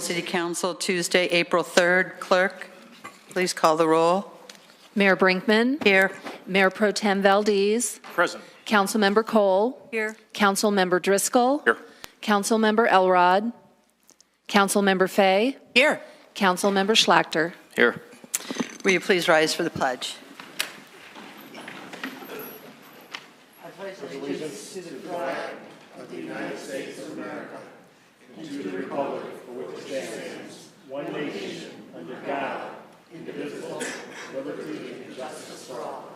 City Council, Tuesday, April 3rd. Clerk, please call the roll. Mayor Brinkman. Here. Mayor Pro Tem Valdez. Present. Councilmember Cole. Here. Councilmember Driscoll. Here. Councilmember Elrod. Councilmember Fay. Here. Councilmember Schlachter. Here. Will you please rise for the pledge? I pledge allegiance to the flag of the United States of America and to the republic for which it stands, one nation, under God, indivisible, with liberty and justice for all.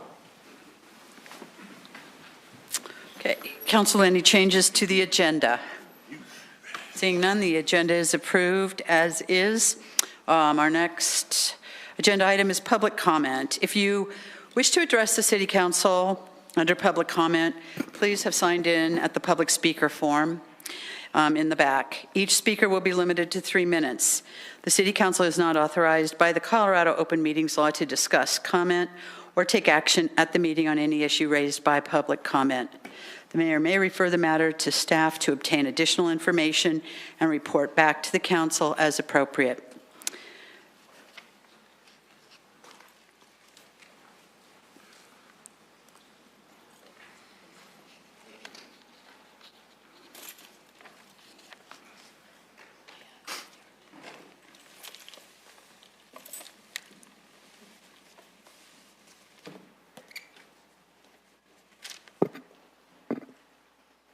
Okay. Council, any changes to the agenda? Seeing none, the agenda is approved as is. Our next agenda item is public comment. If you Wish to address the City Council under public comment, please have signed in at the public speaker form in the back. Each speaker will be limited to 3 minutes. The City Council is not authorized by the Colorado Open Meetings Law to discuss, comment, or take action at the meeting on any issue raised by public comment. The mayor may refer the matter to staff to obtain additional information and report back to the council as appropriate.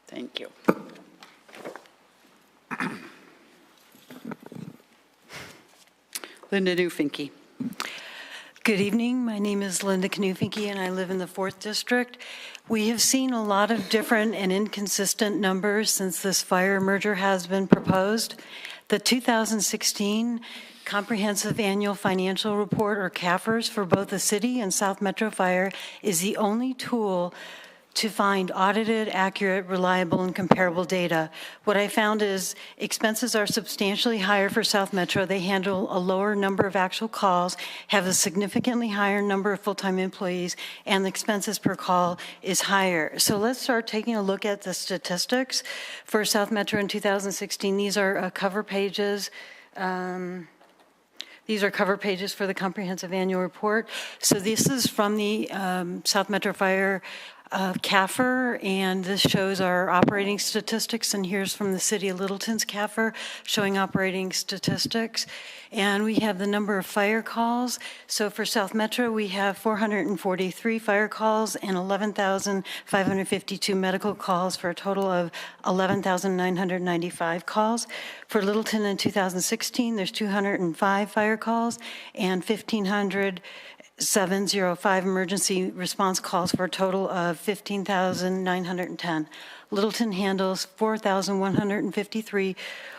Thank you. Linda Newfinke. Good evening. My name is Linda Knufinke, and I live in the 4th District. We have seen a lot of different and inconsistent numbers since this fire merger has been proposed. The 2016 Comprehensive Annual Financial Report, or CAFRS, for both the City and South Metro Fire is the only tool to find audited, accurate, reliable, and comparable data. What I found is expenses are substantially higher for South Metro. They handle a lower number of actual calls, have a significantly higher number of full-time employees, and the expenses per call is higher. So let's start taking a look at the statistics for South Metro in 2016. These are cover pages. These are cover pages for the Comprehensive Annual Report. So this is from the South Metro Fire CAFR, and this shows our operating statistics, and here's from the City of Littleton's CAFR showing operating statistics. And we have the number of fire calls. So for South Metro, we have 443 fire calls and 11,552 medical calls for a total of 11,995 calls. For Littleton in 2016, there's 205 fire calls and 1,507 emergency response calls for a total of 15,910. Littleton handles 4,153,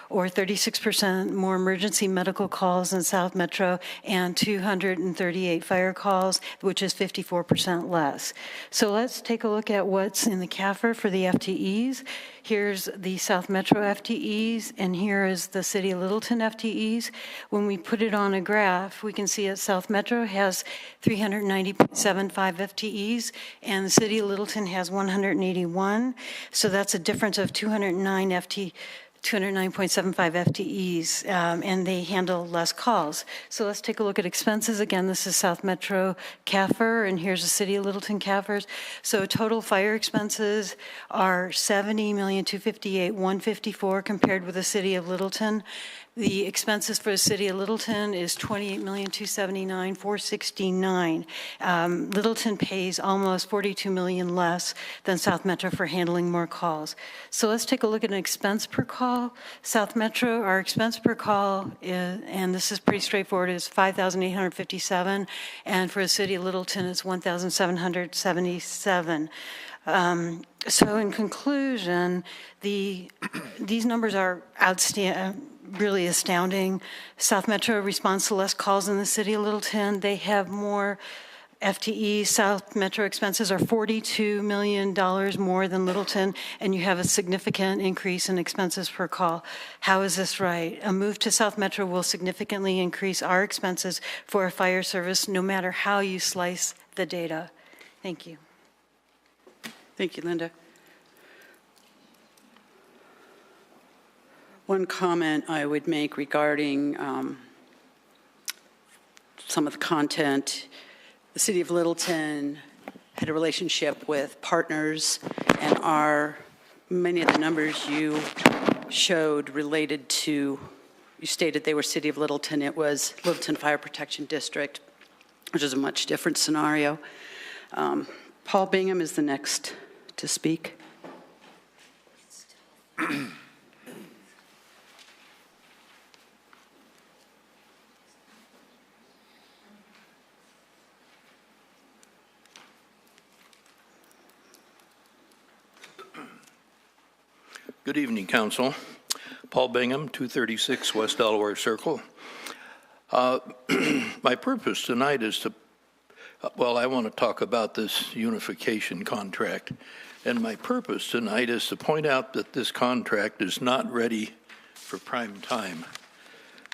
or 36% more emergency medical calls than South Metro, and 238 fire calls, which is 54% less. So let's take a look at what's in the CAFR for the FTEs. Here's the South Metro FTEs, and here is the City of Littleton FTEs. When we put it on a graph, we can see that South Metro has 390.75 FTEs, and the City of Littleton has 181. So that's a difference of 209.75 FTEs, and they handle less calls. So let's take a look at expenses. Again, this is South Metro CAFR, and here's the City of Littleton CAFRs. So total fire expenses are $70,258,154 compared with the City of Littleton. The expenses for the City of Littleton is $28,279,469. Littleton pays almost $42 million less than South Metro for handling more calls. So let's take a look at an expense per call. South Metro, our expense per call is, and this is pretty straightforward, is $5,857, and for the City of Littleton, it's $1,777. So in conclusion, these numbers are outstanding. Really astounding. South Metro responds to less calls than the City of Littleton. They have more FTEs. South Metro expenses are $42 million more than Littleton, and you have a significant increase in expenses per call. How is this right? A move to South Metro will significantly increase our expenses for our fire service, no matter how you slice the data. Thank you. Thank you, Linda. One comment I would make regarding some of the content, the City of Littleton had a relationship with partners, and many of the numbers you showed related to, you stated they were City of Littleton, it was Littleton Fire Protection District, which is a much different scenario. Paul Bingham is the next to speak. Good evening, Council. Paul Bingham, 236 West Delaware Circle. My purpose tonight is to Well, I want to talk about this unification contract. And my purpose tonight is to point out that this contract is not ready for prime time.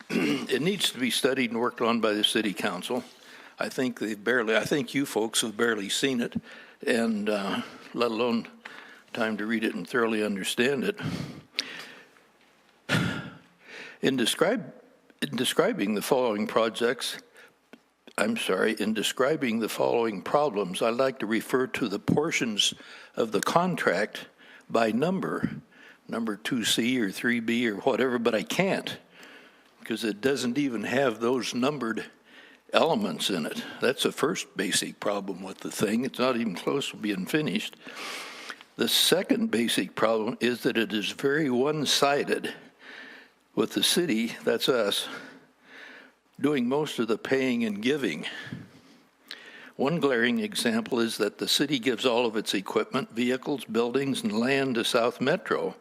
It needs to be studied and worked on by the City Council. I think you folks have barely seen it, and let alone time to read it and thoroughly understand it. In describing the following problems, I'd like to refer to the portions of the contract by number 2C or 3B or whatever, but I can't because it doesn't even have those numbered elements in it. That's the first basic problem with the thing. It's not even close to being finished. The second basic problem is that it is very one-sided, with the city, that's us, doing most of the paying and giving. One glaring example is that the city gives all of its equipment, vehicles, buildings, and land to South Metro,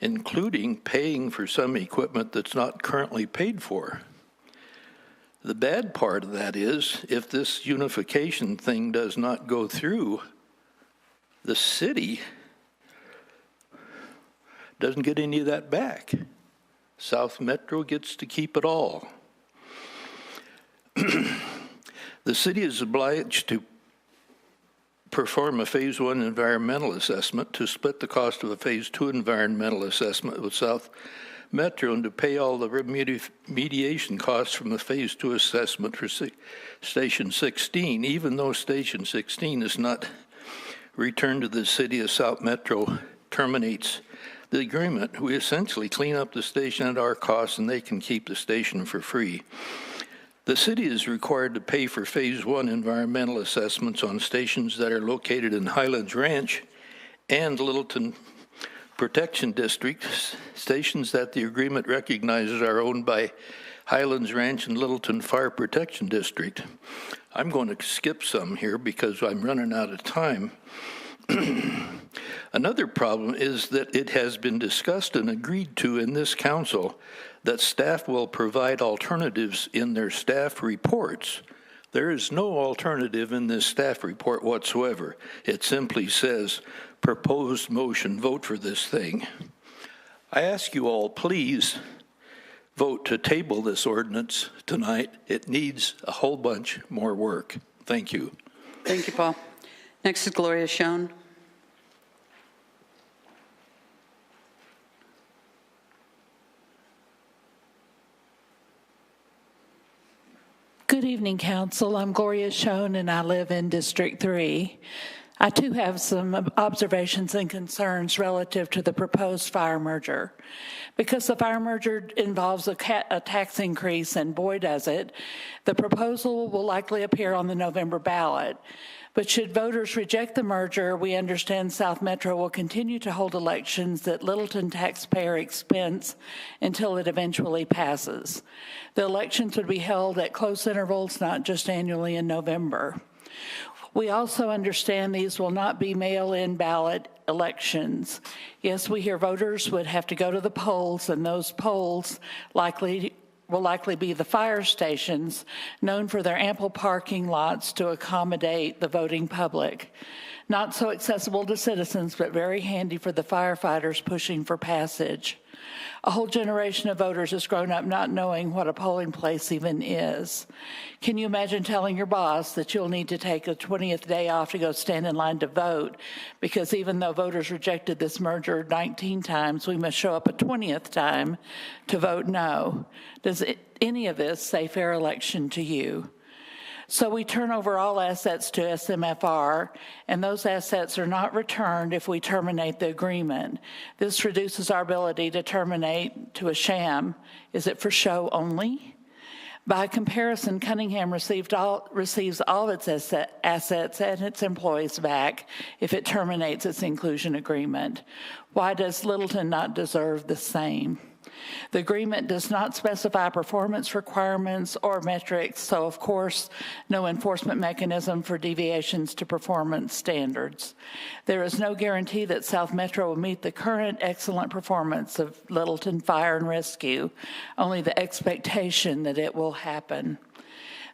including paying for some equipment that's not currently paid for. The bad part of that is, if this unification thing does not go through, the city doesn't get any of that back. South Metro gets to keep it all. The city is obliged to perform a Phase 1 environmental assessment to split the cost of a Phase 2 environmental assessment with South Metro and to pay all the remediation costs from the Phase 2 assessment for Station 16, even though Station 16 is not returned to the city as South Metro terminates the agreement. We essentially clean up the station at our cost and they can keep the station for free. The city is required to pay for Phase 1 environmental assessments on stations that are located in Highlands Ranch and Littleton Protection District, stations that the agreement recognizes are owned by Highlands Ranch and Littleton Fire Protection District. I'm going to skip some here because I'm running out of time. Another problem is that it has been discussed and agreed to in this council that staff will provide alternatives in their staff reports. There is no alternative in this staff report whatsoever. It simply says, proposed motion, vote for this thing. I ask you all, please vote to table this ordinance tonight. It needs a whole bunch more work. Thank you. Thank you, Paul. Next is Gloria Schon. Good evening, Council. I'm Gloria Schon, and I live in District 3. I, too, have some observations and concerns relative to the proposed fire merger. Because the fire merger involves a tax increase, and boy does it, the proposal will likely appear on the November ballot. But should voters reject the merger, we understand South Metro will continue to hold elections at Littleton taxpayer expense until it eventually passes. The elections would be held at close intervals, not just annually in November. We also understand these will not be mail-in ballot elections. Yes, we hear voters would have to go to the polls, and those polls will likely be the fire stations, known for their ample parking lots to accommodate the voting public. Not so accessible to citizens, but very handy for the firefighters pushing for passage. A whole generation of voters has grown up not knowing what a polling place even is. Can you imagine telling your boss that you'll need to take a 20th day off to go stand in line to vote because even though voters rejected this merger 19 times, we must show up a 20th time to vote no? Does any of this say fair election to you? So we turn over all assets to SMFR, and those assets are not returned if we terminate the agreement. This reduces our ability to terminate to a sham. Is it for show only? By comparison, Cunningham receives all of its assets and its employees back if it terminates its inclusion agreement. Why does Littleton not deserve the same? The agreement does not specify performance requirements or metrics, so of course, no enforcement mechanism for deviations to performance standards. There is no guarantee that South Metro will meet the current excellent performance of Littleton Fire and Rescue, only the expectation that it will happen.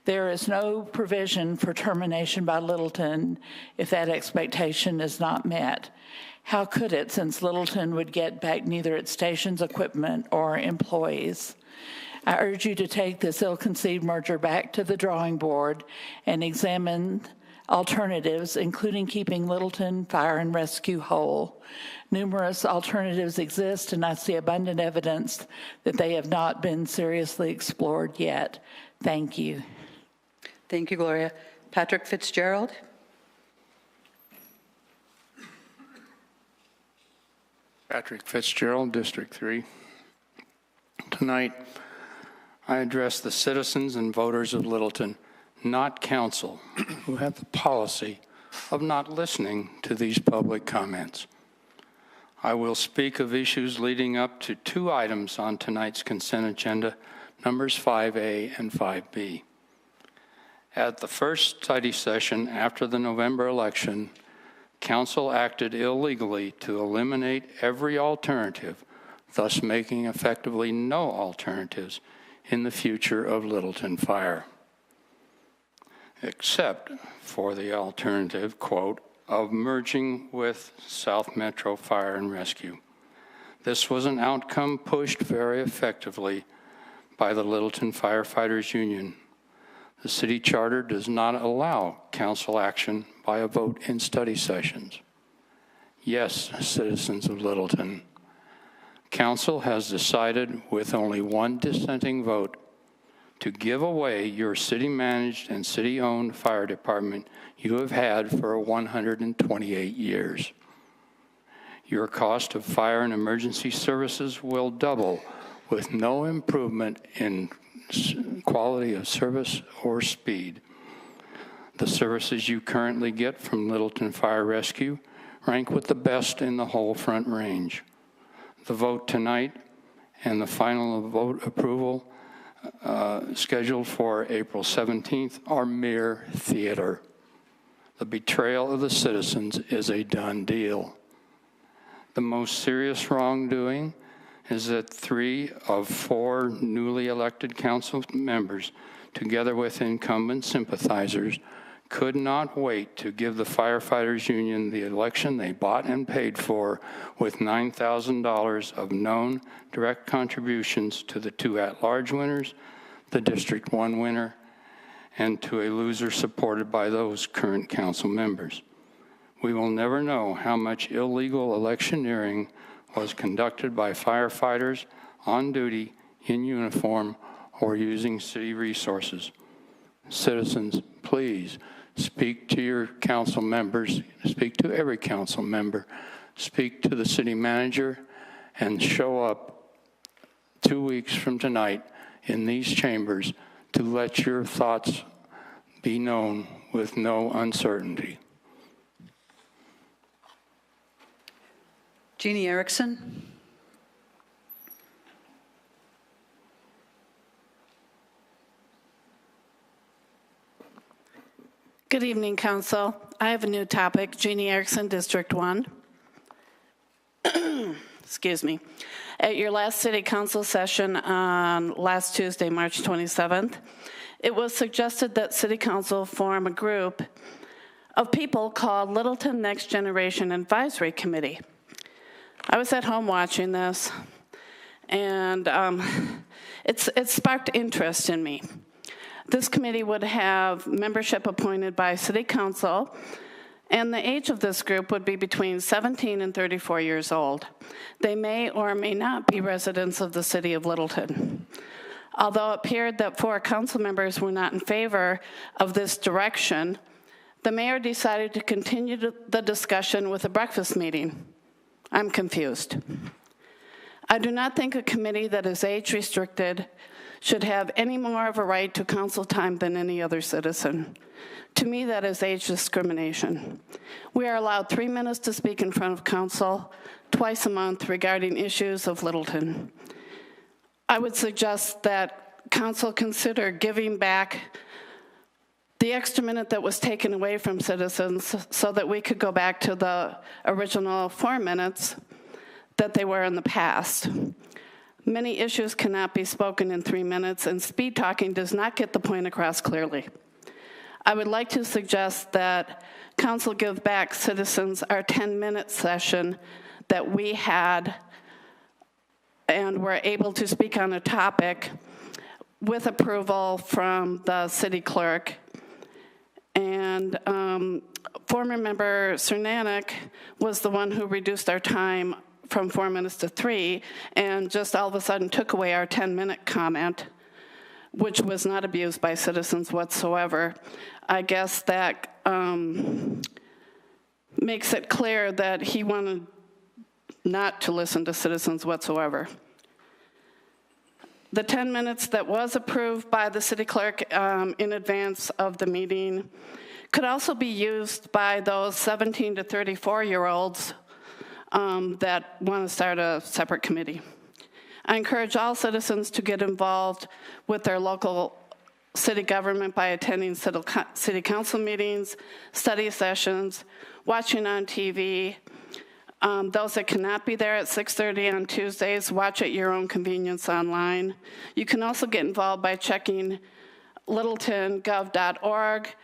There is no provision for termination by Littleton if that expectation is not met. How could it, since Littleton would get back neither its station's equipment or employees? I urge you to take this ill-conceived merger back to the drawing board and examine alternatives, including keeping Littleton Fire and Rescue whole. Numerous alternatives exist, and I see abundant evidence that they have not been seriously explored yet. Thank you. Thank you, Gloria. Patrick Fitzgerald. Patrick Fitzgerald, District 3. Tonight, I address the citizens and voters of Littleton, not council, who have the policy of not listening to these public comments. I will speak of issues leading up to 2 items on tonight's consent agenda, numbers 5A and 5B. At the first study session after the November election, Council acted illegally to eliminate every alternative, thus making effectively no alternatives in the future of Littleton Fire, except for the alternative, quote, of merging with South Metro Fire and Rescue. This was an outcome pushed very effectively by the Littleton Firefighters Union. The city charter does not allow council action by a vote in study sessions. Yes, citizens of Littleton, council has decided with only one dissenting vote to give away your city-managed and city-owned fire department you have had for 128 years. Your cost of fire and emergency services will double with no improvement in quality of service or speed. The services you currently get from Littleton Fire Rescue rank with the best in the whole Front Range. The vote tonight and the final vote approval scheduled for April 17th are mere theater. The betrayal of the citizens is a done deal. The most serious wrongdoing is that 3 of 4 newly elected council members, together with incumbent sympathizers, could not wait to give the Firefighters Union the election they bought and paid for with $9,000 of known direct contributions to the 2 at-large winners, the District 1 winner, and to a loser supported by those current council members. We will never know how much illegal electioneering was conducted by firefighters on duty, in uniform, or using city resources. Citizens, please speak to your council members, speak to every council member, speak to the city manager, and show up 2 weeks from tonight in these chambers to let your thoughts be known with no uncertainty. Jeanne Erikson. Good evening, Council. I have a new topic, Jeanne Erikson, District 1. Excuse me. At your last City Council session on last Tuesday, March 27th, it was suggested that City Council form a group of people called Littleton Next Generation Advisory Committee. I was at home watching this, and it sparked interest in me. This committee would have membership appointed by City Council, and the age of this group would be between 17 and 34 years old. They may or may not be residents of the city of Littleton. Although it appeared that 4 council members were not in favor of this direction, the mayor decided to continue the discussion with a breakfast meeting. I'm confused. I do not think a committee that is age restricted should have any more of a right to council time than any other citizen. To me, that is age discrimination. We are allowed 3 minutes to speak in front of council twice a month regarding issues of Littleton. I would suggest that council consider giving back the extra minute that was taken away from citizens so that we could go back to the original 4 minutes that they were in the past. Many issues cannot be spoken in 3 minutes, and speed talking does not get the point across clearly. I would like to suggest that Council give back citizens our 10-minute session that we had and were able to speak on a topic with approval from the city clerk. And former member Cernanek was the one who reduced our time from 4 minutes to 3, and just all of a sudden took away our 10-minute comment, which was not abused by citizens whatsoever. I guess that makes it clear that he wanted not to listen to citizens whatsoever. The 10 minutes that was approved by the city clerk in advance of the meeting could also be used by those 17 to 34-year-olds that want to start a separate committee. I encourage all citizens to get involved with their local city government by attending city council meetings, study sessions, watching on TV. Those that cannot be there at 6:30 on Tuesdays, watch at your own convenience online. You can also get involved by checking littletongov.org,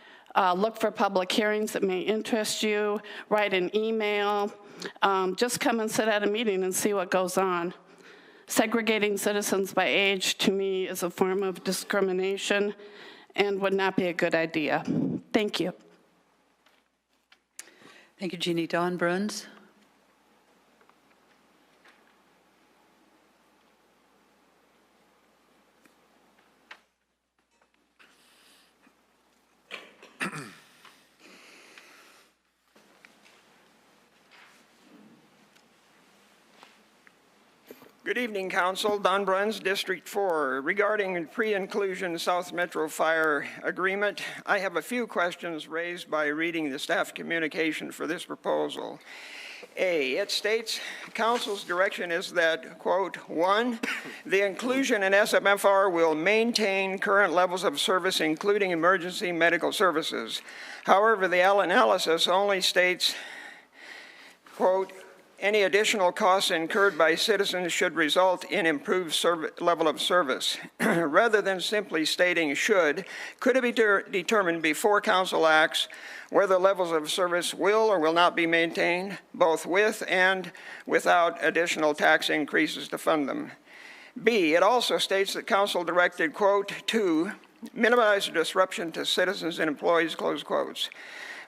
look for public hearings that may interest you, write an email, just come and sit at a meeting and see what goes on. Segregating citizens by age, to me, is a form of discrimination and would not be a good idea. Thank you. Thank you, Jeannie. Don Bruns. Good evening, Council. Don Bruns, District 4. Regarding pre-inclusion South Metro Fire Agreement, I have a few questions raised by reading the staff communication for this proposal. A, it states, Council's direction is that, quote, 1, the inclusion in SMFR will maintain current levels of service, including emergency medical services. However, the analysis only states, quote, any additional costs incurred by citizens should result in improved level of service. Rather than simply stating should, could it be determined before Council acts whether levels of service will or will not be maintained, both with and without additional tax increases to fund them? B, it also states that Council directed, quote, to minimize disruption to citizens and employees, close quotes.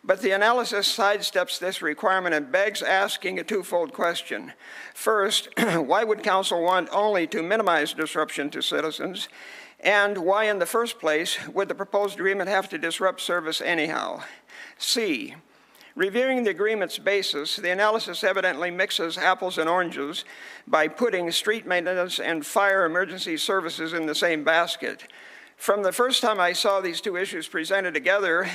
But the analysis sidesteps this requirement and begs asking a twofold question. First, why would Council want only to minimize disruption to citizens? And why in the first place would the proposed agreement have to disrupt service anyhow? C, reviewing the agreement's basis, the analysis evidently mixes apples and oranges by putting street maintenance and fire emergency services in the same basket. From the first time I saw these two issues presented together,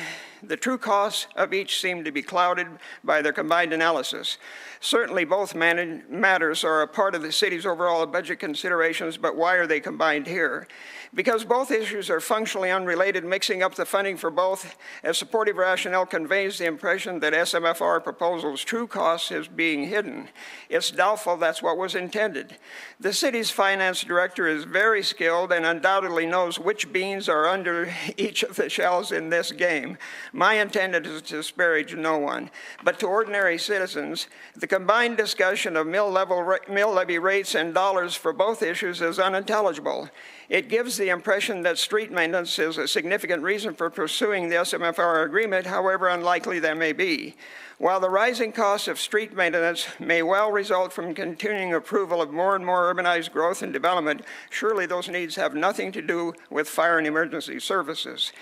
the true costs of each seemed to be clouded by their combined analysis. Certainly both matters are a part of the city's overall budget considerations, but why are they combined here? Because both issues are functionally unrelated, mixing up the funding for both as supportive rationale conveys the impression that SMFR proposal's true cost is being hidden. It's doubtful that's what was intended. The city's finance director is very skilled and undoubtedly knows which beans are under each of the shells in this game. My intent is to disparage no one, but to ordinary citizens, the combined discussion of mill levy rates and dollars for both issues is unintelligible. It gives the impression that street maintenance is a significant reason for pursuing the SMFR agreement, however unlikely that may be. While the rising costs of street maintenance may well result from continuing approval of more and more urbanized growth and development, surely those needs have nothing to do with fire and emergency services.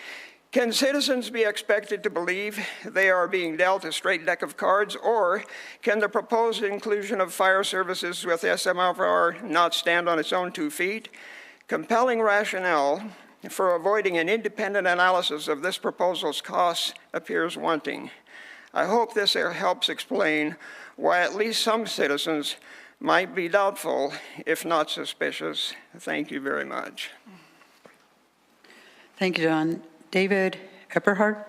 Can citizens be expected to believe they are being dealt a straight deck of cards, or can the proposed inclusion of fire services with SMFR not stand on its own 2 feet? Compelling rationale for avoiding an independent analysis of this proposal's costs appears wanting. I hope this helps explain why at least some citizens might be doubtful, if not suspicious. Thank you very much. Thank you, John. David Eberhard.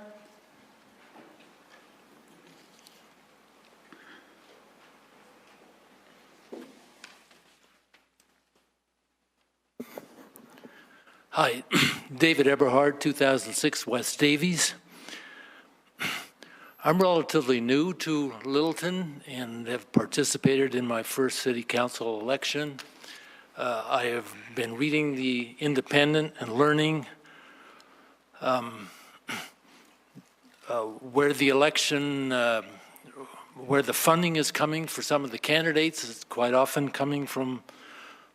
Hi, David Eberhard, 2006 West Davies. I'm relatively new to Littleton and have participated in my first city council election. I have been reading the Independent and learning where the election, where the funding is coming for some of the candidates. It's quite often coming from,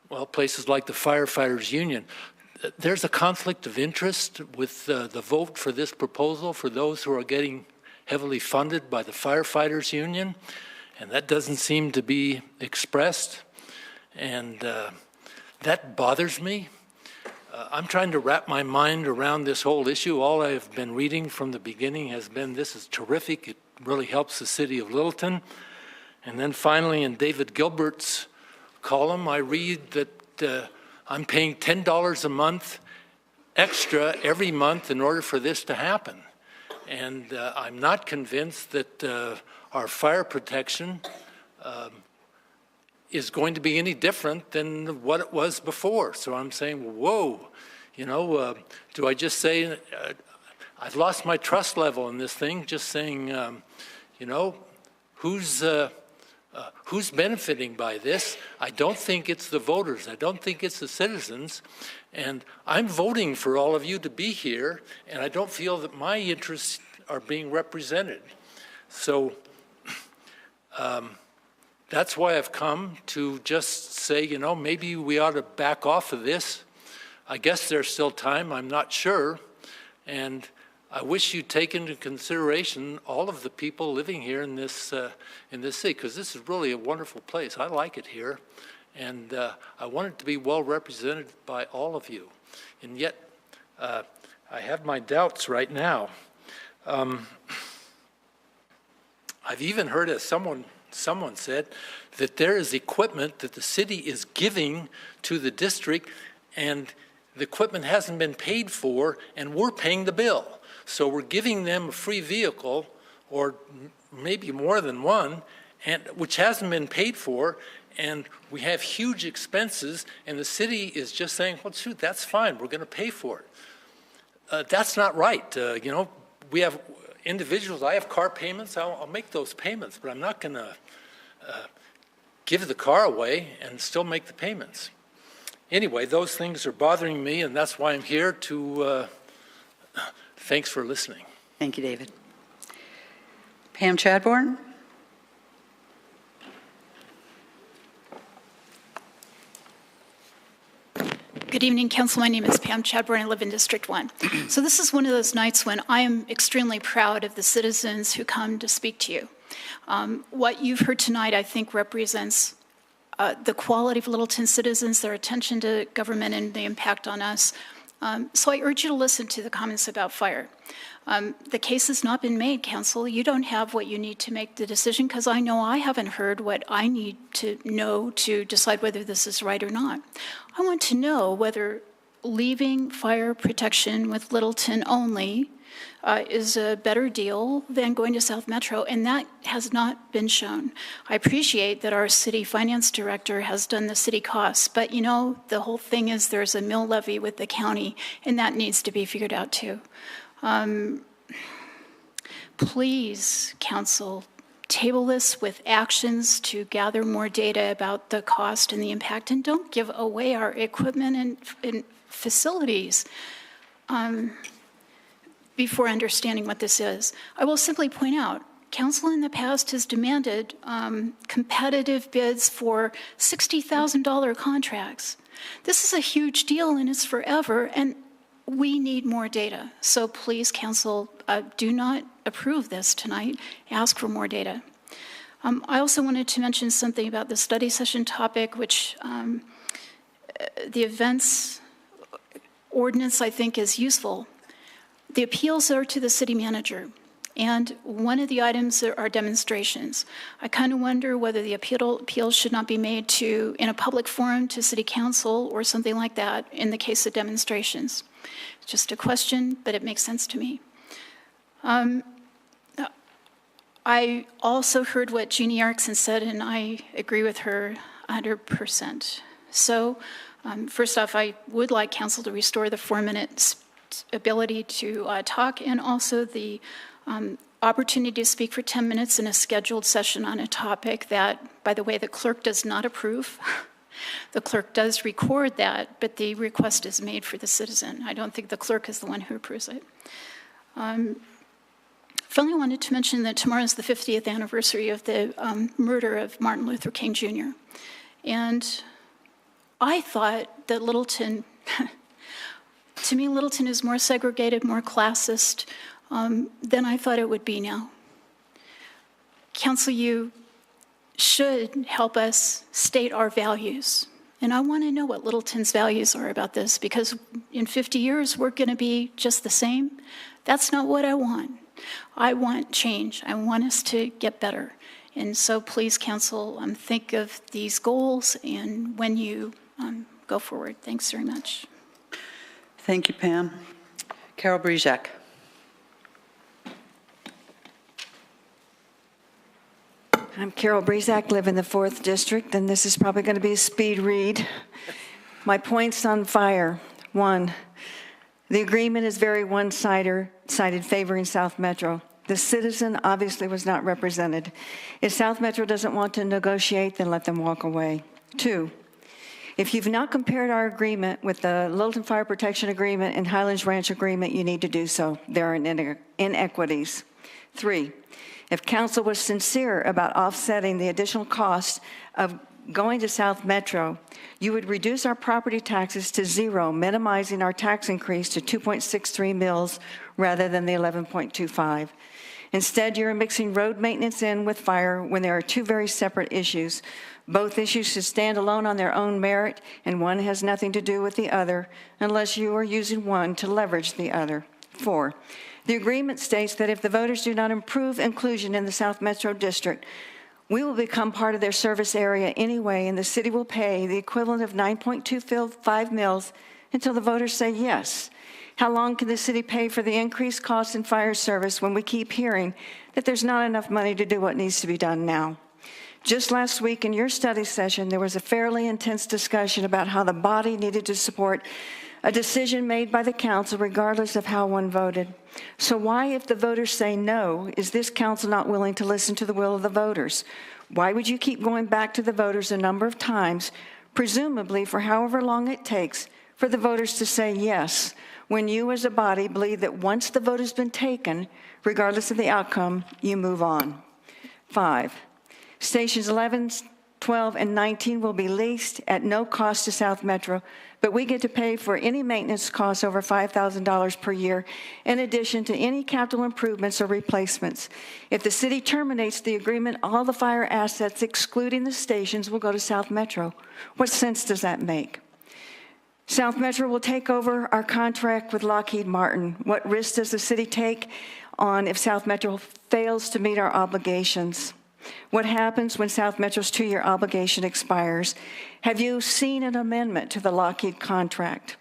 well, places like the Firefighters Union. There's a conflict of interest with the vote for this proposal for those who are getting heavily funded by the Firefighters Union, and that doesn't seem to be expressed, and that bothers me. I'm trying to wrap my mind around this whole issue. All I've been reading from the beginning has been, this is terrific, it really helps the city of Littleton. And then finally in David Gilbert's column, I read that I'm paying $10 a month extra every month in order for this to happen. And I'm not convinced that our fire protection is going to be any different than what it was before. So I'm saying, whoa, you know, do I just say, I've lost my trust level in this thing, just saying, you know, who's benefiting by this? I don't think it's the voters. I don't think it's the citizens. And I'm voting for all of you to be here, and I don't feel that my interests are being represented. So that's why I've come to just say, you know, maybe we ought to back off of this. I guess there's still time, I'm not sure. And I wish you'd take into consideration all of the people living here in this city, because this is really a wonderful place. I like it here, and I want it to be well represented by all of you. And yet, I have my doubts right now. I've even heard, as someone said, that there is equipment that the city is giving to the district, and the equipment hasn't been paid for, and we're paying the bill. So we're giving them a free vehicle, or maybe more than one, and which hasn't been paid for, and we have huge expenses, and the city is just saying, well, shoot, that's fine, we're going to pay for it. That's not right. You know, we have individuals, I have car payments, I'll make those payments, but I'm not going to give the car away and still make the payments. Anyway, those things are bothering me, and that's why I'm here to, thanks for listening. Thank you, David. Pam Chadbourne? Good evening, Council. My name is Pam Chadbourne. I live in District 1. So this is one of those nights when I am extremely proud of the citizens who come to speak to you. What you've heard tonight, I think, represents the quality of Littleton citizens, their attention to government and the impact on us. So I urge you to listen to the comments about fire. The case has not been made, Council. You don't have what you need to make the decision, because I know I haven't heard what I need to know to decide whether this is right or not. I want to know whether leaving fire protection with Littleton only is a better deal than going to South Metro, and that has not been shown. I appreciate that our city finance director has done the city costs, but you know, the whole thing is there's a mill levy with the county, and that needs to be figured out too. Please, Council, table this with actions to gather more data about the cost and the impact, and don't give away our equipment and facilities before understanding what this is. I will simply point out, Council in the past has demanded competitive bids for $60,000 contracts. This is a huge deal, and it's forever, and we need more data. So please, Council, do not approve this tonight. Ask for more data. I also wanted to mention something about the study session topic, which the events ordinance, I think, is useful. The appeals are to the city manager, and one of the items are demonstrations. I kind of wonder whether the appeals should not be made to, in a public forum, to city council or something like that in the case of demonstrations. It's just a question, but it makes sense to me. I also heard what Jeanne Erikson said, and I agree with her 100%. So First off, I would like council to restore the 4-minute ability to talk, and also the opportunity to speak for 10 minutes in a scheduled session on a topic that, by the way, the clerk does not approve. The clerk does record that, but the request is made for the citizen. I don't think the clerk is the one who approves it. Finally, I wanted to mention that tomorrow is the 50th anniversary of the murder of Martin Luther King Jr. And I thought that Littleton, to me, Littleton is more segregated, more classist than I thought it would be now. Council, you should help us state our values. And I want to know what Littleton's values are about this, because in 50 years, we're going to be just the same. That's not what I want. I want change. I want us to get better. And so please, council, think of these goals and when you go forward. Thanks very much. Thank you, Pam. Carol Brezak. I'm Carol Brezak, live in the 4th District, and this is probably going to be a speed read. My points on fire. 1, the agreement is very one-sided, favoring South Metro. The citizen obviously was not represented. If South Metro doesn't want to negotiate, then let them walk away. 2, if you've not compared our agreement with the Littleton Fire Protection Agreement and Highlands Ranch Agreement, you need to do so. There are inequities. 3, if council was sincere about offsetting the additional cost of going to South Metro, you would reduce our property taxes to 0, minimizing our tax increase to 2.63 mils rather than the 11.25. Instead, you're mixing road maintenance in with fire when there are two very separate issues. Both issues should stand alone on their own merit, and one has nothing to do with the other unless you are using one to leverage the other. 4, the agreement states that if the voters do not improve inclusion in the South Metro District, we will become part of their service area anyway, and the city will pay the equivalent of 9.25 mils until the voters say yes. How long can the city pay for the increased costs in fire service when we keep hearing that there's not enough money to do what needs to be done now? Just last week in your study session, there was a fairly intense discussion about how the body needed to support a decision made by the council regardless of how one voted. So why, if the voters say no, is this council not willing to listen to the will of the voters? Why would you keep going back to the voters a number of times, presumably for however long it takes for the voters to say yes, when you as a body believe that once the vote has been taken, regardless of the outcome, you move on? 5, stations 11, 12, and 19 will be leased at no cost to South Metro, but we get to pay for any maintenance costs over $5,000 per year, in addition to any capital improvements or replacements. If the city terminates the agreement, all the fire assets, excluding the stations, will go to South Metro. What sense does that make? South Metro will take over our contract with Lockheed Martin. What risk does the city take on if South Metro fails to meet our obligations? What happens when South Metro's 2-year obligation expires? Have you seen an amendment to the Lockheed contract?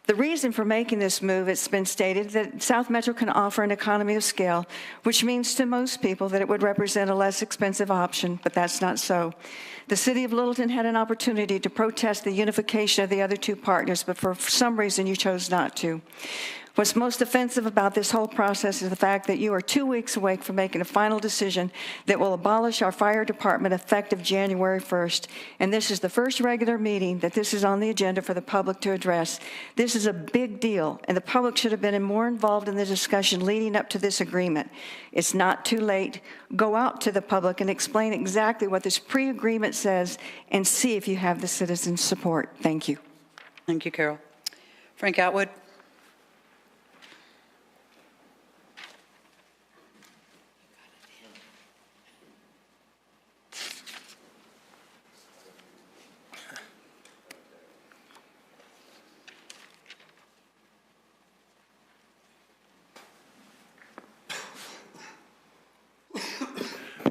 The reason for making this move, it's been stated that South Metro can offer an economy of scale, which means to most people that it would represent a less expensive option, but that's not so. The city of Littleton had an opportunity to protest the unification of the other two partners, but for some reason you chose not to. What's most offensive about this whole process is the fact that you are 2 weeks away from making a final decision that will abolish our fire department effective January 1st. And this is the first regular meeting that this is on the agenda for the public to address. This is a big deal, and the public should have been more involved in the discussion leading up to this agreement. It's not too late. Go out to the public and explain exactly what this pre-agreement says and see if you have the citizens' support. Thank you. Thank you, Carol. Frank Atwood.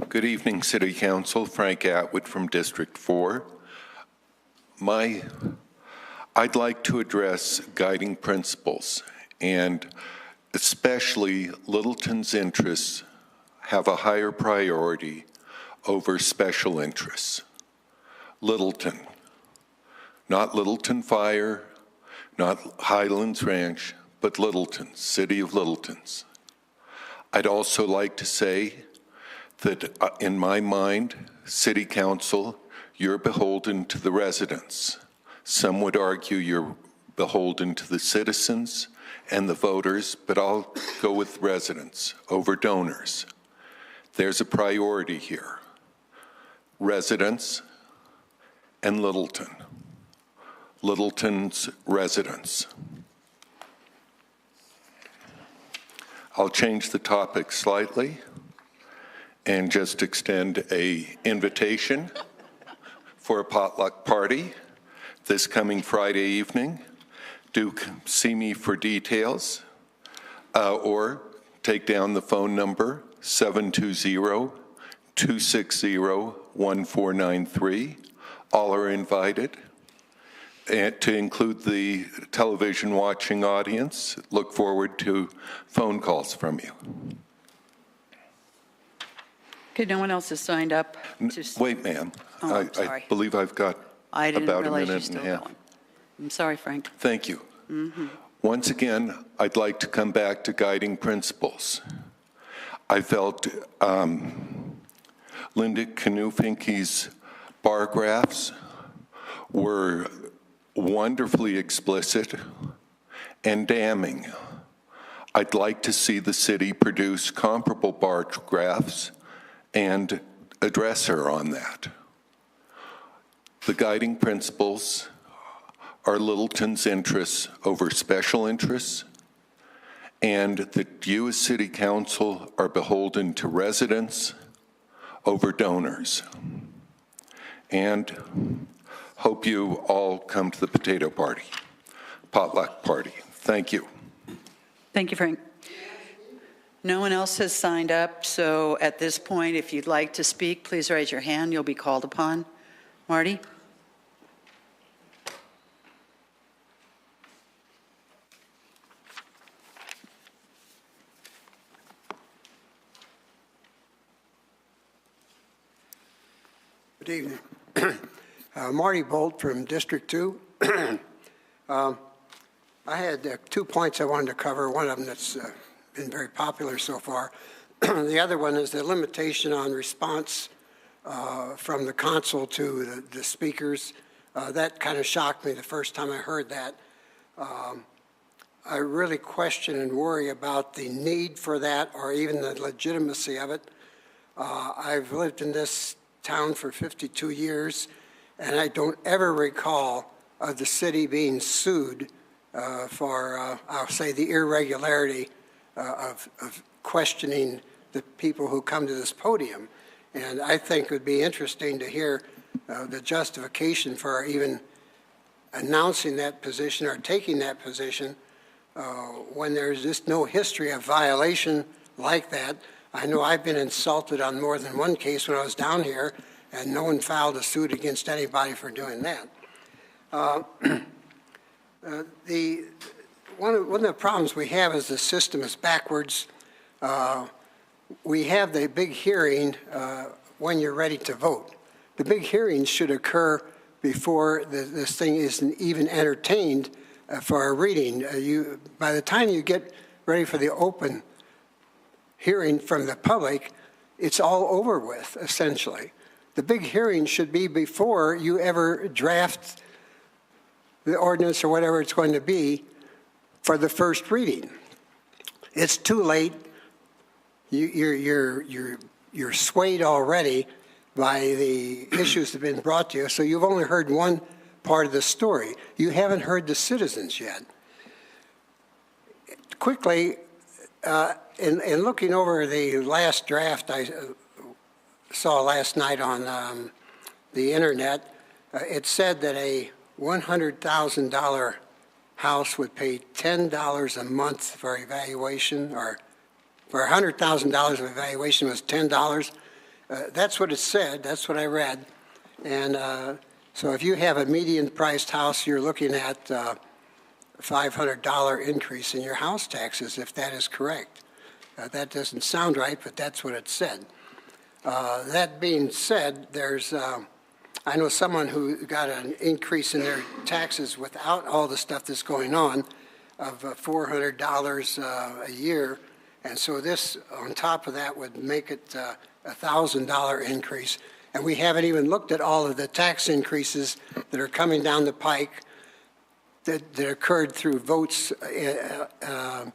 Good evening, City Council. Frank Atwood from District 4. I'd like to address guiding principles, and especially Littleton's interests have a higher priority over special interests. Littleton, Not Littleton Fire, not Highlands Ranch, but Littleton, City of Littletons. I'd also like to say that in my mind, City Council, you're beholden to the residents. Some would argue you're beholden to the citizens and the voters, but I'll go with residents over donors. There's a priority here. Residents and Littleton. Littleton's residents. I'll change the topic slightly and just extend an invitation for a potluck party this coming Friday evening. Do see me for details or take down the phone number 720-260-1493. All are invited. And to include the television watching audience, look forward to phone calls from you. Okay, no one else has signed up. Wait, ma'am. Oh, I'm I sorry. believe I've got I didn't about a realize you minute and still a half. going. I'm sorry, Frank. Thank you. Once again, I'd like to come back to guiding principles. I felt Linda Knufinke's bar graphs were wonderfully explicit and damning. I'd like to see the city produce comparable bar graphs and address her on that. The guiding principles are Littleton's interests over special interests, and that you as City Council are beholden to residents over donors. And hope you all come to the potato party, potluck party. Thank you. Thank you, Frank. No one else has signed up, so at this point, if you'd like to speak, please raise your hand. You'll be called upon. Marty? Good evening. Marty Bolt from District 2. I had 2 points I wanted to cover. One of them that's been very popular so far. The other one is the limitation on response from the council to the speakers. That kind of shocked me the first time I heard that. I really question and worry about the need for that or even the legitimacy of it. I've lived in this town for 52 years, and I don't ever recall the city being sued for, I'll say, the irregularity of questioning the people who come to this podium. And I think it would be interesting to hear the justification for even announcing that position or taking that position when there's just no history of violation like that. I know I've been insulted on more than one case when I was down here, and no one filed a suit against anybody for doing that. One of the problems we have is the system is backwards. We have the big hearing when you're ready to vote. The big hearing should occur before this thing isn't even entertained for a reading. By the time you get ready for the open hearing from the public, it's all over with, essentially. The big hearing should be before you ever draft the ordinance or whatever it's going to be for the first reading. It's too late. You're swayed already by the issues that have been brought to you, so you've only heard one part of the story. You haven't heard the citizens yet. Quickly, in looking over the last draft I saw last night on the internet, it said that a $100,000 house would pay $10 a month for evaluation, or for $100,000 of evaluation was $10. That's what it said. That's what I read. And so if you have a median-priced house, you're looking at a $500 increase in your house taxes, if that is correct. That doesn't sound right, but that's what it said. That being said, there's I know someone who got an increase in their taxes without all the stuff that's going on of $400 a year. And so this, on top of that, would make it a $1,000 increase. And we haven't even looked at all of the tax increases that are coming down the pike that occurred through votes on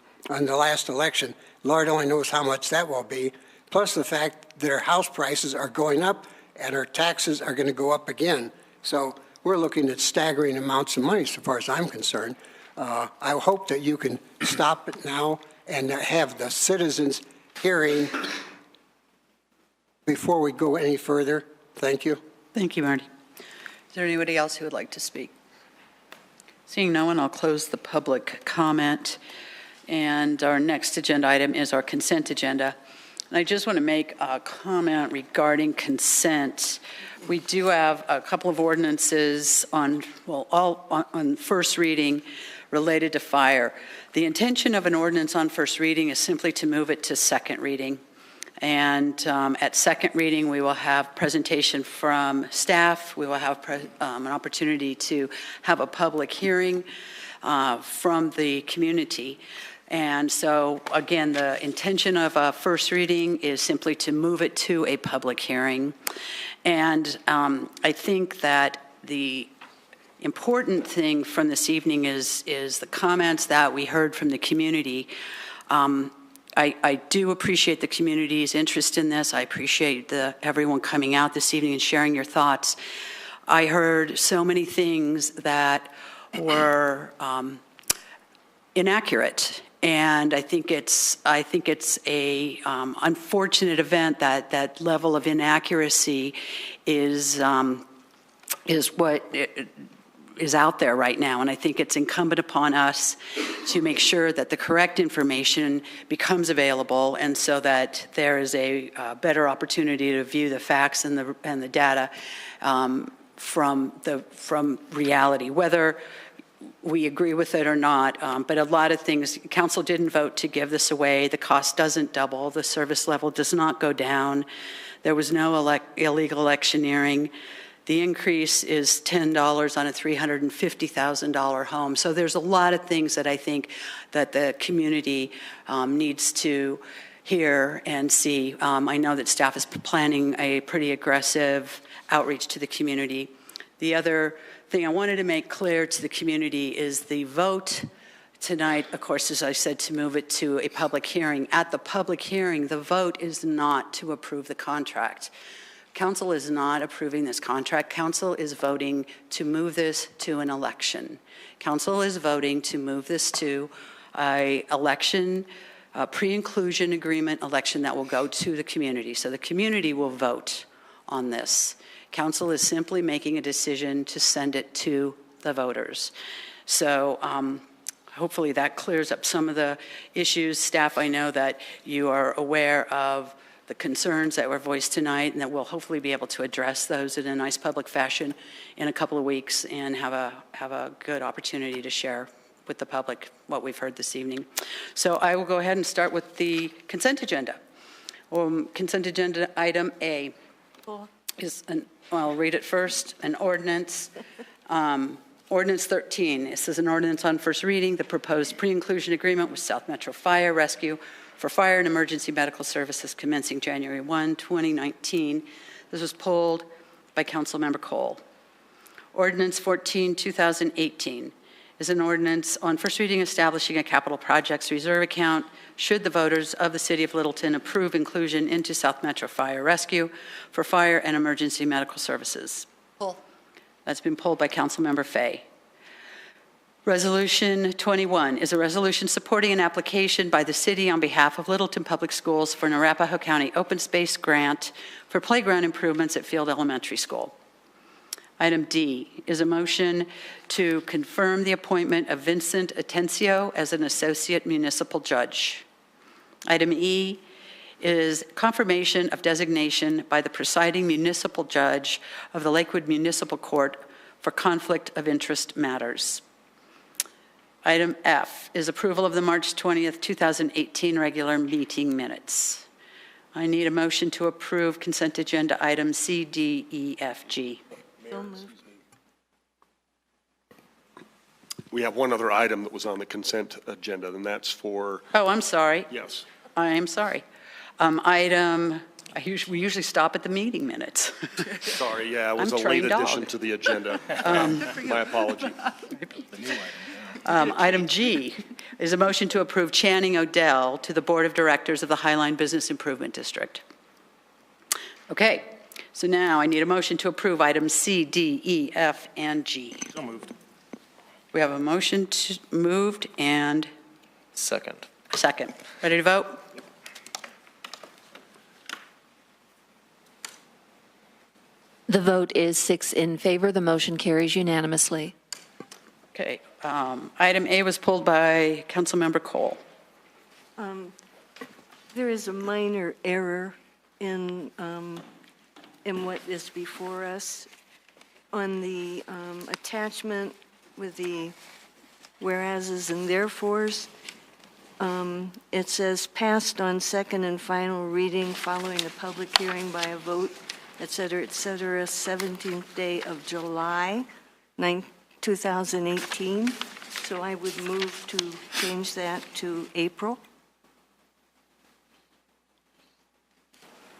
the last election. Lord only knows how much that will be, plus the fact that our house prices are going up and our taxes are going to go up again. So we're looking at staggering amounts of money so far as I'm concerned. I hope that you can stop it now and have the citizens hearing before we go any further. Thank you. Thank you, Marty. Is there anybody else who would like to speak? Seeing no one, I'll close the public comment. And our next agenda item is our consent agenda. And I just want to make a comment regarding consent. We do have a couple of ordinances on first reading related to fire. The intention of an ordinance on first reading is simply to move it to second reading. And at second reading, we will have presentation from staff. We will have an opportunity to have a public hearing from the community. And so, again, the intention of a first reading is simply to move it to a public hearing. And I think that the important thing from this evening is the comments that we heard from the community. I do appreciate the community's interest in this. I appreciate everyone coming out this evening and sharing your thoughts. I heard so many things that were inaccurate, and I think it's a unfortunate event that level of inaccuracy is what is out there right now, and I think it's incumbent upon us to make sure that the correct information becomes available, and so that there is a better opportunity to view the facts and the data from reality, whether we agree with it or not. But a lot of things, council didn't vote to give this away. The cost doesn't double. The service level does not go down. There was no illegal electioneering. The increase is $10 on a $350,000 home. So there's a lot of things that I think that the community needs to hear and see. I know that staff is planning a pretty aggressive outreach to the community. The other thing I wanted to make clear to the community is the vote tonight, of course, as I said, to move it to a public hearing. At the public hearing, the vote is not to approve the contract. Council is not approving this contract. Council is voting to move this to an election. Council is voting to move this to an election, pre-inclusion agreement election that will go to the community. So the community will vote on this. Council is simply making a decision to send it to the voters. So hopefully that clears up some of the issues. Staff, I know that you are aware of the concerns that were voiced tonight, and that we'll hopefully be able to address those in a nice public fashion in a couple of weeks and have a good opportunity to share with the public what we've heard this evening. So I will go ahead and start with the consent agenda. Consent agenda item A is, I'll read it first, an ordinance. Ordinance 13, this is an ordinance on first reading, the proposed pre-inclusion agreement with South Metro Fire Rescue for fire and emergency medical services commencing January 1, 2019. This was pulled by Councilmember Cole. Ordinance 14, 2018 is an ordinance on first reading establishing a capital projects reserve account should the voters of the City of Littleton approve inclusion into South Metro Fire Rescue for fire and emergency medical services. Pull. That's been pulled by Councilmember Fay. Resolution 21 is a resolution supporting an application by the city on behalf of Littleton Public Schools for an Arapahoe County open space grant for playground improvements at Field Elementary School. Item D is a motion to confirm the appointment of Vincent Atencio as an associate municipal judge. Item E is confirmation of designation by the presiding municipal judge of the Lakewood Municipal Court for conflict of interest matters. Item F is approval of the March 20th, 2018 regular meeting minutes. I need a motion to approve consent agenda items C, D, E, F, G. We have one other item that was on the consent agenda, and that's for, Oh, I'm sorry. yes. I am sorry. We usually stop at the meeting minutes. Sorry, yeah, it was I'm a late trained addition dog. to the agenda. My apology. Item G is a motion to approve Channing Odell to the Board of Directors of the Highline Business Improvement District. Okay, so now I need a motion to approve items C, D, E, F, and G. So moved. We have a motion moved and Second. second. Ready to vote? The vote is 6 in favor. The motion carries unanimously. Okay, item A was pulled by Councilmember Cole. There is a minor error in what is before us. On the attachment with the whereases and therefores, it says passed on second and final reading following a public hearing by a vote, et cetera, 17th day of July, 2018. So I would move to change that to April.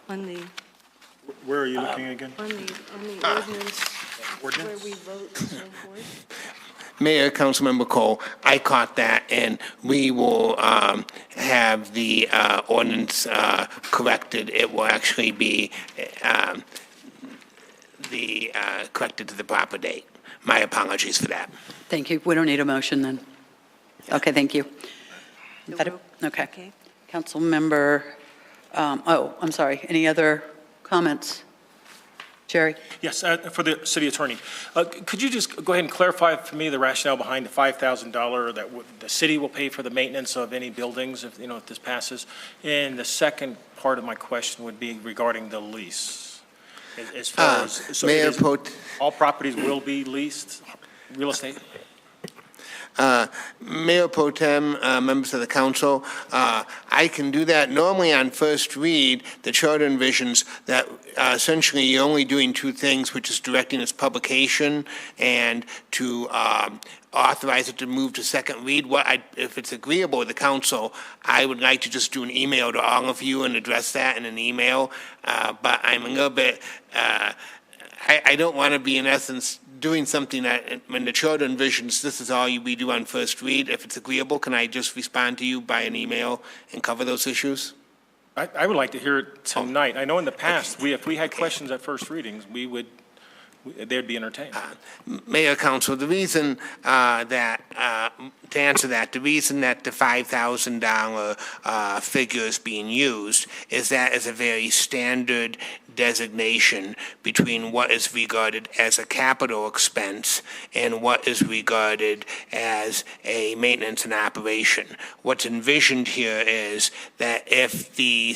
On the Where are you looking again? on the ordinance where we vote and so forth. Mayor, Councilmember Cole, I caught that, and we will have the ordinance corrected. It will actually be corrected to the proper date. My apologies for that. Thank you. We don't need a motion then. Okay, thank you. Okay. Okay. Councilmember, I'm sorry. Any other comments? Jerry? Yes, for the city attorney. Could you just go ahead and clarify for me the rationale behind the $5,000 that the city will pay for the maintenance of any buildings if this passes? And the second part of my question would be regarding the lease. As far as, so Mayor all properties will be leased, real estate? Mayor Pro Tem, members of the council, I can do that. Normally on first read, the charter envisions that essentially you're only doing two things, which is directing its publication and to authorize it to move to second read. If it's agreeable with the council, I would like to just do an email to all of you and address that in an email. But I'm a little bit, I don't want to be in essence doing something that, when the charter envisions this is all we do on first read. If it's agreeable, can I just respond to you by an email and cover those issues? I would like to hear it tonight. I know in the past, if we had questions at first readings, they'd be entertained. Mayor, Council, the reason to answer that, the reason that the $5,000 figure is being used is that is a very standard designation between what is regarded as a capital expense and what is regarded as a maintenance and operation. What's envisioned here is that if the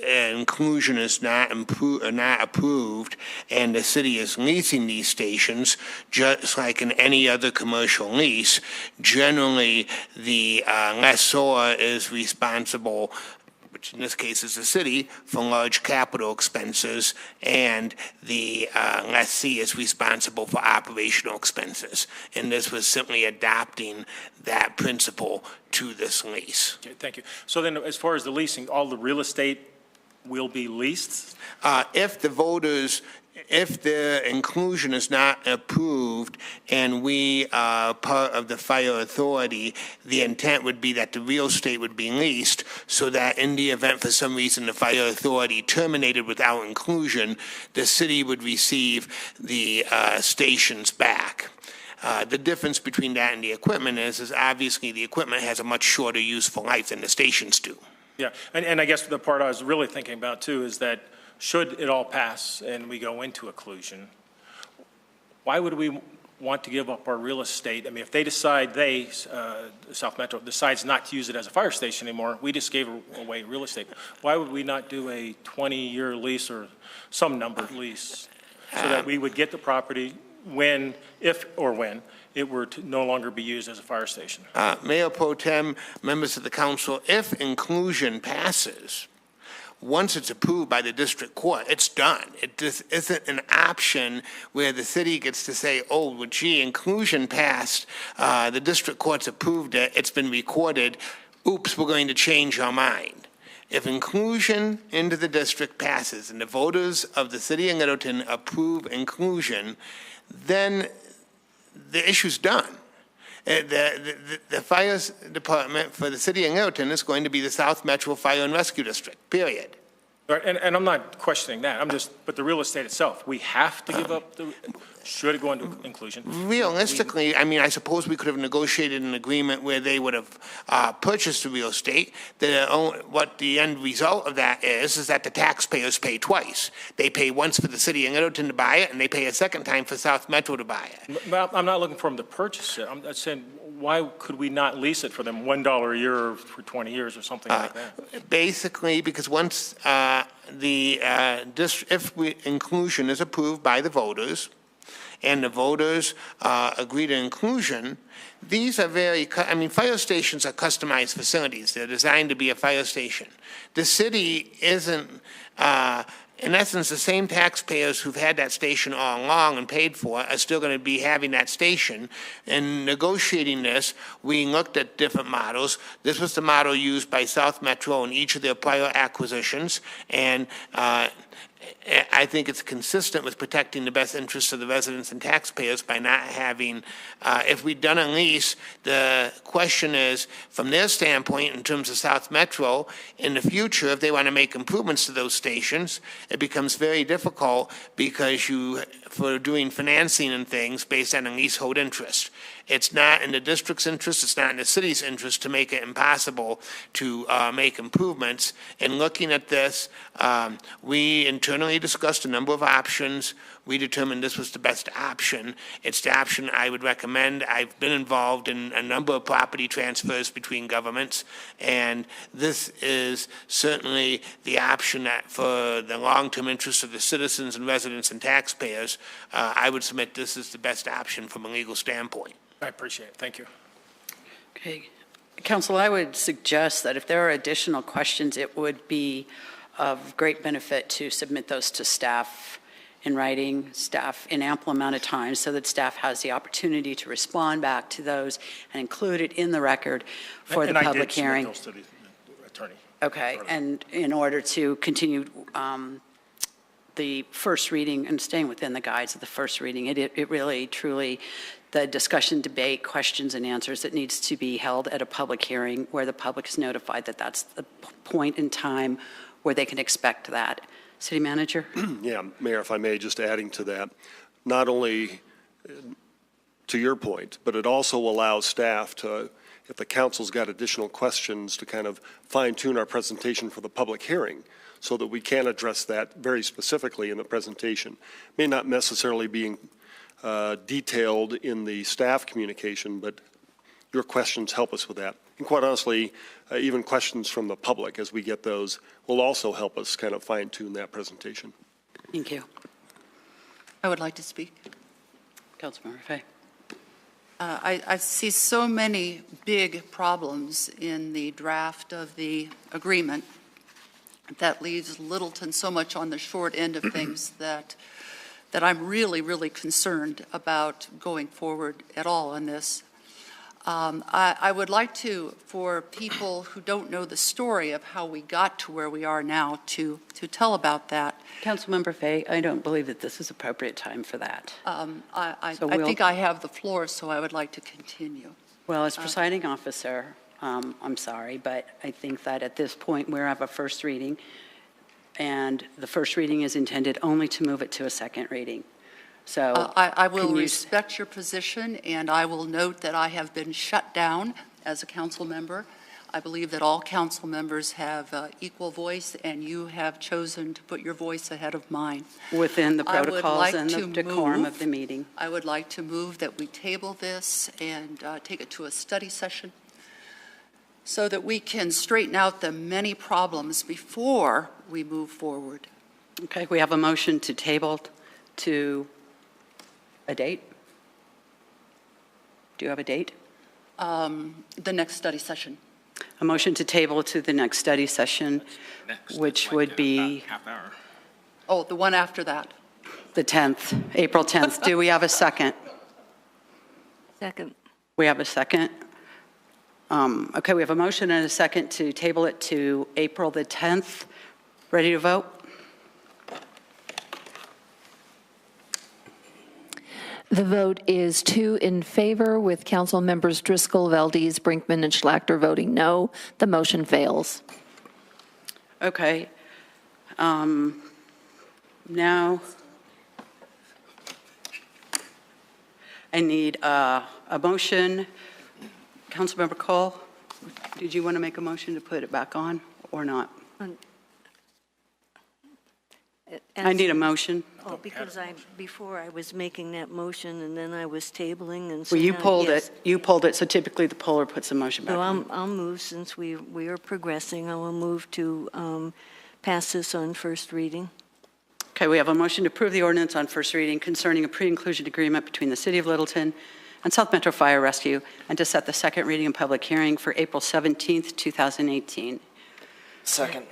inclusion is not approved and the city is leasing these stations, just like in any other commercial lease, generally the lessor is responsible, which in this case is the city, for large capital expenses, and the lessee is responsible for operational expenses. And this was simply adopting that principle to this lease. Okay, thank you. So then as far as the leasing, all the real estate will be leased? If the inclusion is not approved and we are part of the fire authority, the intent would be that the real estate would be leased so that in the event for some reason the fire authority terminated without inclusion, the city would receive the stations back. The difference between that and the equipment is obviously the equipment has a much shorter useful life than the stations do. Yeah, and I guess the part I was really thinking about too is that should it all pass and we go into occlusion, why would we want to give up our real estate? I mean, if they decide South Metro decides not to use it as a fire station anymore, we just gave away real estate. Why would we not do a 20-year lease or some numbered lease so that we would get the property if it were to no longer be used as a fire station? Mayor Pro Tem, members of the council, if inclusion passes, once it's approved by the district court, it's done. It just isn't an option where the city gets to say, oh, well, gee, inclusion passed, the district court's approved it, it's been recorded, oops, we're going to change our mind. If inclusion into the district passes and the voters of the city of Littleton approve inclusion, then the issue's done. The fire department for the city of Littleton is going to be the South Metro Fire and Rescue District, period. Right, and I'm not questioning that. But the real estate itself, we have to give up should it go into inclusion? Realistically, I mean, I suppose we could have negotiated an agreement where they would have purchased the real estate. What the end result of that is that the taxpayers pay twice. They pay once for the city of Littleton to buy it, and they pay a second time for South Metro to buy it. But I'm not looking for them to purchase it. I'm saying, why could we not lease it for them $1 a year for 20 years or something like that? Basically, because once inclusion is approved by the voters, and the voters agree to inclusion, these are fire stations are customized facilities. They're designed to be a fire station. The city isn't, in essence, the same taxpayers who've had that station all along and paid for it are still going to be having that station. In negotiating this, we looked at different models. This was the model used by South Metro in each of their prior acquisitions, and I think it's consistent with protecting the best interests of the residents and taxpayers by not having, if we'd done a lease, the question is, from their standpoint, in terms of South Metro, in the future, if they want to make improvements to those stations, it becomes very difficult because for doing financing and things based on a leasehold interest. It's not in the district's interest, it's not in the city's interest to make it impossible to make improvements. In looking at this, we internally discussed a number of options. We determined this was the best option. It's the option I would recommend. I've been involved in a number of property transfers between governments, and this is certainly the option that for the long-term interests of the citizens and residents and taxpayers, I would submit this is the best option from a legal standpoint. I appreciate it. Thank you. Okay. Council, I would suggest that if there are additional questions, it would be of great benefit to submit those to staff in writing, staff in ample amount of time, so that staff has the opportunity to respond back to those and include it in the record for the public hearing. And I did submit those to the attorney. Okay, and in order to continue the first reading and staying within the guides of the first reading, it really, truly, the discussion, debate, questions, and answers, it needs to be held at a public hearing where the public is notified that that's the point in time where they can expect that. City Manager? Yeah, Mayor, if I may, just adding to that, not only to your point, but it also allows staff to, if the council's got additional questions, to kind of fine-tune our presentation for the public hearing so that we can address that very specifically in the presentation. May not necessarily be detailed in the staff communication, but your questions help us with that. And quite honestly, even questions from the public as we get those will also help us kind of fine-tune that presentation. Thank you. I would like to speak. Councilmember Fay. I see so many big problems in the draft of the agreement that leaves Littleton so much on the short end of things that I'm really, really concerned about going forward at all on this. I would like for people who don't know the story of how we got to where we are now to tell about that. Councilmember Fay, I don't believe that this is appropriate time for that. I think I have the floor, so I would like to continue. Well, as presiding officer, I'm sorry, but I think that at this point we have a first reading, and the first reading is intended only to move it to a second reading. So I will respect your position, and I will note that I have been shut down as a council member. I believe that all council members have equal voice, and you have chosen to put your voice ahead of mine. Within the protocols and the decorum of the meeting. I would like to move that we table this and take it to a study session so that we can straighten out the many problems before we move forward. Okay, we have a motion to table to a date. Do you have a date? The next study session. A motion to table to the next study session, which would be Half hour. Oh, the one after that. the 10th, April 10th. Do we have a second? Second. We have a second. Okay, we have a motion and a second to table it to April the 10th. Ready to vote? The vote is 2 in favor, with council members Driscoll, Valdez, Brinkman, and Schlachter voting no. The motion fails. Okay. Now, I need a motion. Councilmember Cole, did you want to make a motion to put it back on or not? I need a motion. Oh, because before I was making that motion and then I was tabling and so Well, you now- pulled yes. it. You pulled it, so typically the puller puts the motion back So on. I'll move, since we are progressing, I will move to pass this on first reading. Okay, we have a motion to approve the ordinance on first reading concerning a pre-inclusion agreement between the City of Littleton and South Metro Fire Rescue, and to set the second reading and public hearing for April 17th, 2018. Second.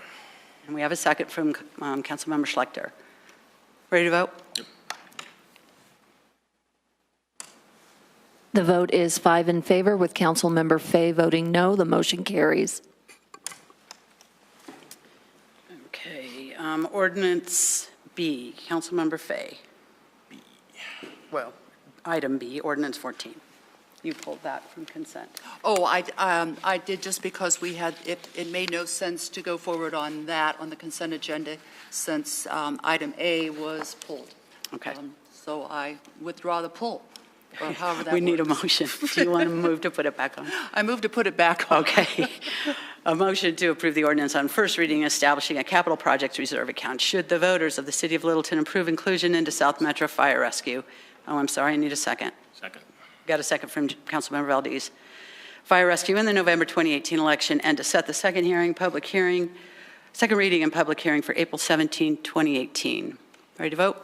And we have a second from Councilmember Schlachter. Ready to vote? Yep. The vote is 5 in favor, with Councilmember Fay voting no. The motion carries. Okay, ordinance B, Councilmember Fay. B. Well, item B, ordinance 14. You pulled that from consent. Oh, I did, just because we had, it made no sense to go forward on that on the consent agenda since item A was pulled. Okay. So I withdraw the pull, or however that We need a works. motion. Do you want to move to put it back on? I move to put it back on. Okay. A motion to approve the ordinance on first reading establishing a capital projects reserve account should the voters of the City of Littleton approve inclusion into South Metro Fire Rescue. Oh, I'm sorry, I need a second. Second. Got a second from Councilmember Valdez. Fire Rescue in the November 2018 election, and to set the second reading and public hearing for April 17, 2018. Ready to vote?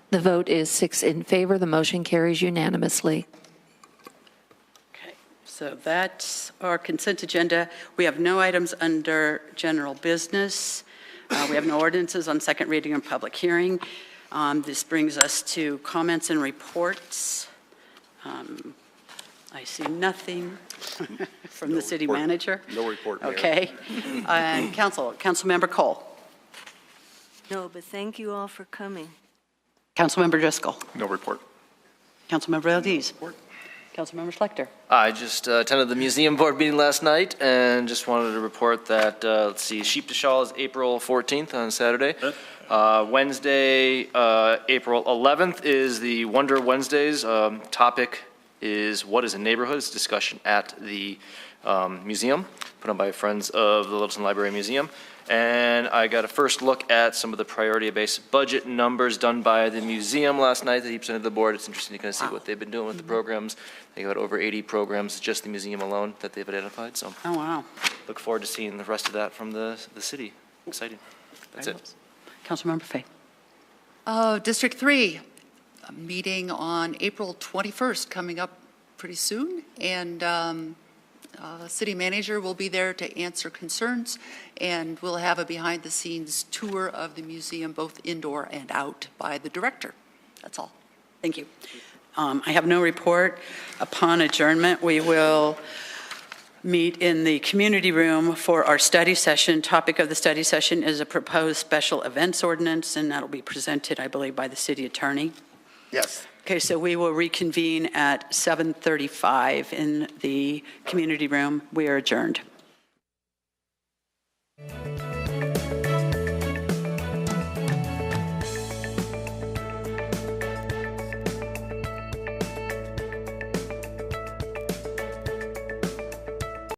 The vote is 6 in favor. The motion carries unanimously. Okay, so that's our consent agenda. We have no items under general business. We have no ordinances on second reading and public hearing. This brings us to comments and reports. I see nothing from the city manager. No report, Mayor. Okay. And Councilmember Cole. No, but thank you all for coming. Councilmember Driscoll. No report. Councilmember Valdez. Councilmember Schlachter. I just attended the museum board meeting last night and just wanted to report that, let's see, Sheep to Shawl is April 14th on Saturday. Wednesday, April 11th is the Wonder Wednesdays. Topic is what is a neighborhood? It's a discussion at the museum, put on by Friends of the Littleton Library Museum. And I got a first look at some of the priority-based budget numbers done by the museum last night that he presented to the board. It's interesting to kind of see what they've been doing with the programs. They got over 80 programs, just the museum alone, that they've identified. So, oh wow! Look forward to seeing the rest of that from the city. Exciting. That's it. Councilmember Fay. District 3, a meeting on April 21st, coming up pretty soon, and city manager will be there to answer concerns, and we'll have a behind-the-scenes tour of the museum, both indoor and out, by the director. That's all. Thank you. I have no report. Upon adjournment, we will meet in the community room for our study session. Topic of the study session is a proposed special events ordinance, and that'll be presented, I believe, by the city attorney. Yes. Okay, so we will reconvene at 7:35 in the community room. We are adjourned.